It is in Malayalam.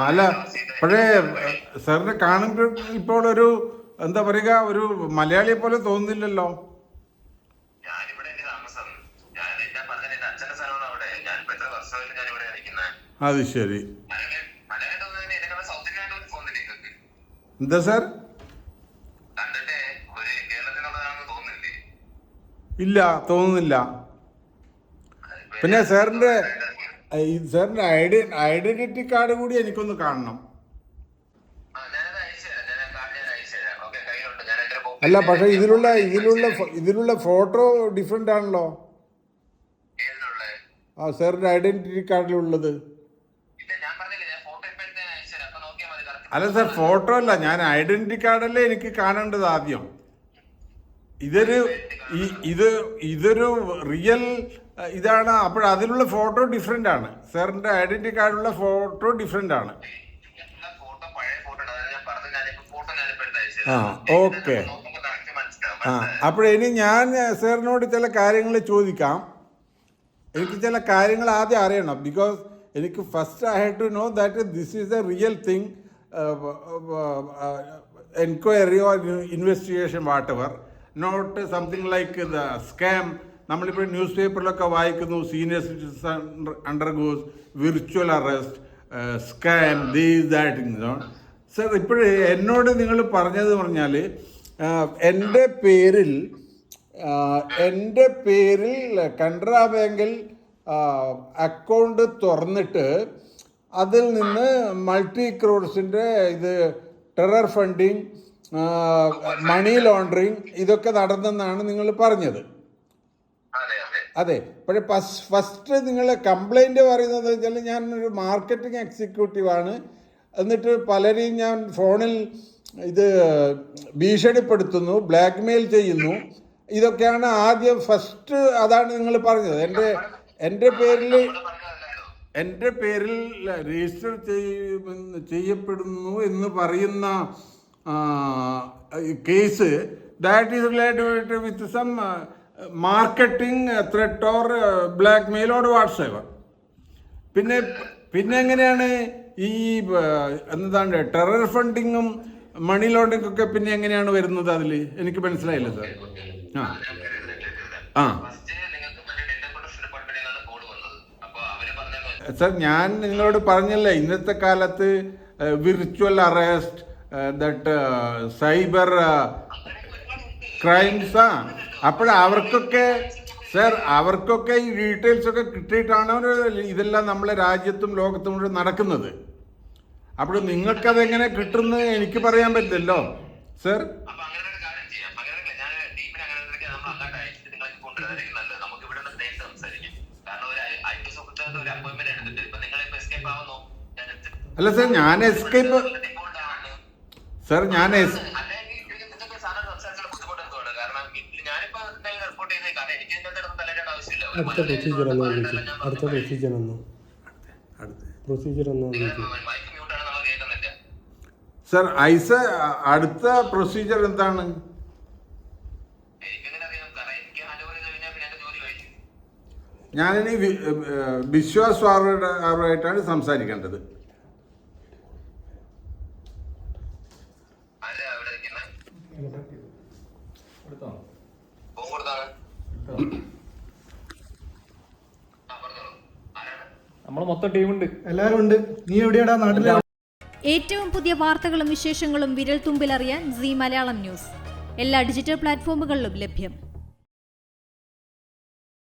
അല്ല പക്ഷേ സാറിനെ കാണുമ്പോൾ ഇപ്പോൾ ഒരു എന്താ പറയുക, ഒരു മലയാളിയെ പോലെ തോന്നുന്നില്ലല്ലോ. അത് ശരി. എന്താ സാർ? ഇല്ല, തോന്നുന്നില്ല. പിന്നെ സാറിന്റെ ഐഡന്റിറ്റി കാർഡ് കൂടി എനിക്കൊന്ന് കാണണം. അല്ല പക്ഷെ ഇതിലുള്ള ഫോട്ടോ ഡിഫറെന്റ് ആണല്ലോ. സാറിന്റെ ഐഡന്റിറ്റി കാർഡിലുള്ളത്. അല്ല സാർ, ഫോട്ടോ അല്ല, ഞാൻ ഐഡന്റിറ്റി കാർഡല്ലേ എനിക്ക് കാണേണ്ടത് ആദ്യം. ഇതൊരു റിയൽ ഇതാണ്. അപ്പോൾ അതിലുള്ള ഫോട്ടോ ഡിഫറെന്റ് ആണ്. സാറിന്റെ ഐഡന്റിറ്റി കാർഡിലുള്ള ഫോട്ടോ ഡിഫറെന്റ് ആണ്. ഓക്കെ. അപ്പോഴിനി ഞാൻ സാറിനോട് ചില കാര്യങ്ങൾ ചോദിക്കാം. എനിക്ക് ചില കാര്യങ്ങൾ ആദ്യം അറിയണം. ബിക്കോസ് എനിക്ക് first I have to know that this is a real thing, enquiry or investigation whatever, not something like the scam. നമ്മളിപ്പോൾ ന്യൂസ് പേപ്പറിലൊക്കെ വായിക്കുന്നു, senior citizen undergoes virtual arrest, scam, these that. Sir, ഇപ്പോഴേ എന്നോട് നിങ്ങൾ പറഞ്ഞത് പറഞ്ഞാൽ എൻ്റെ പേരിൽ കനറ ബാങ്കിൽ അക്കൗണ്ട് തുറന്നിട്ട് അതിൽ നിന്ന് മൾട്ടി ക്രോഡ്സിൻ്റെ ഇത് ടെറർ ഫണ്ടിങ്, മണി ലോണ്ടറിങ് ഇതൊക്കെ നടന്നെന്നാണ് നിങ്ങൾ പറഞ്ഞത്. അതെ. പക്ഷേ ഫസ്റ്റ് നിങ്ങൾ കംപ്ലൈൻറ്റ് പറയുന്നത് വെച്ചാൽ ഞാനൊരു മാർക്കറ്റിംഗ് എക്സിക്യൂട്ടീവാണ്, എന്നിട്ട് പലരെയും ഞാൻ ഫോണിൽ ഇത് ഭീഷണിപ്പെടുത്തുന്നു, ബ്ലാക്ക് മെയിൽ ചെയ്യുന്നു, ഇതൊക്കെയാണ് ആദ്യം ഫസ്റ്റ്. അതാണ് നിങ്ങൾ പറഞ്ഞത്. എൻ്റെ പേരിൽ രജിസ്റ്റർ ചെയ്യപ്പെടുന്നു എന്ന് പറയുന്ന case that is related with some marketing threat or blackmail or WhatsApp. പിന്നെ എങ്ങനെയാണ് ഈ എന്താണ് ടെറർ ഫണ്ടിങ്ങും മണി ലോണ്ടറിംഗ് ഒക്കെ പിന്നെ എങ്ങനെയാണ് വരുന്നത് അതിൽ? എനിക്ക് മനസ്സിലായില്ല സാർ. സാർ, ഞാൻ നിങ്ങളോട് പറഞ്ഞല്ലേ ഇന്നത്തെ കാലത്ത് വിർച്വൽ അറസ്റ്റ്, ദറ്റ് സൈബർ ക്രൈംസാ. അവർക്കൊക്കെ സാർ, അവർക്കൊക്കെ ഈ ഡീറ്റെയിൽസ് ഒക്കെ കിട്ടിയിട്ടാണ് ഇതെല്ലാം നമ്മളെ രാജ്യത്തും ലോകത്തും മുഴുവൻ നടക്കുന്നത്. അപ്പോൾ നിങ്ങൾക്കതെങ്ങനെ കിട്ടുമെന്ന് എനിക്ക് പറയാൻ പറ്റില്ലല്ലോ സാർ. അല്ല സാർ, ഞാൻ എസ്കേപ്പ് സാർ, അടുത്ത പ്രൊസീജിയർ സാർ, അടുത്ത പ്രൊസീജിയർ എന്താണ്? ഞാനിനി വിശ്വാസ് സാറുമായിട്ടാണ് സംസാരിക്കേണ്ടത്. നമ്മള് മൊത്തം ടീമുണ്ട്, എല്ലാവരും ഉണ്ട്. നീ എവിടെയാടാ? നാട്ടിലെ ഏറ്റവും പുതിയ വാർത്തകളും വിശേഷങ്ങളും വിരൽ തുമ്പിലറിയാൻ സീ മലയാളം ന്യൂസ് എല്ലാ ഡിജിറ്റൽ പ്ലാറ്റ്ഫോമുകളിലും ലഭ്യം.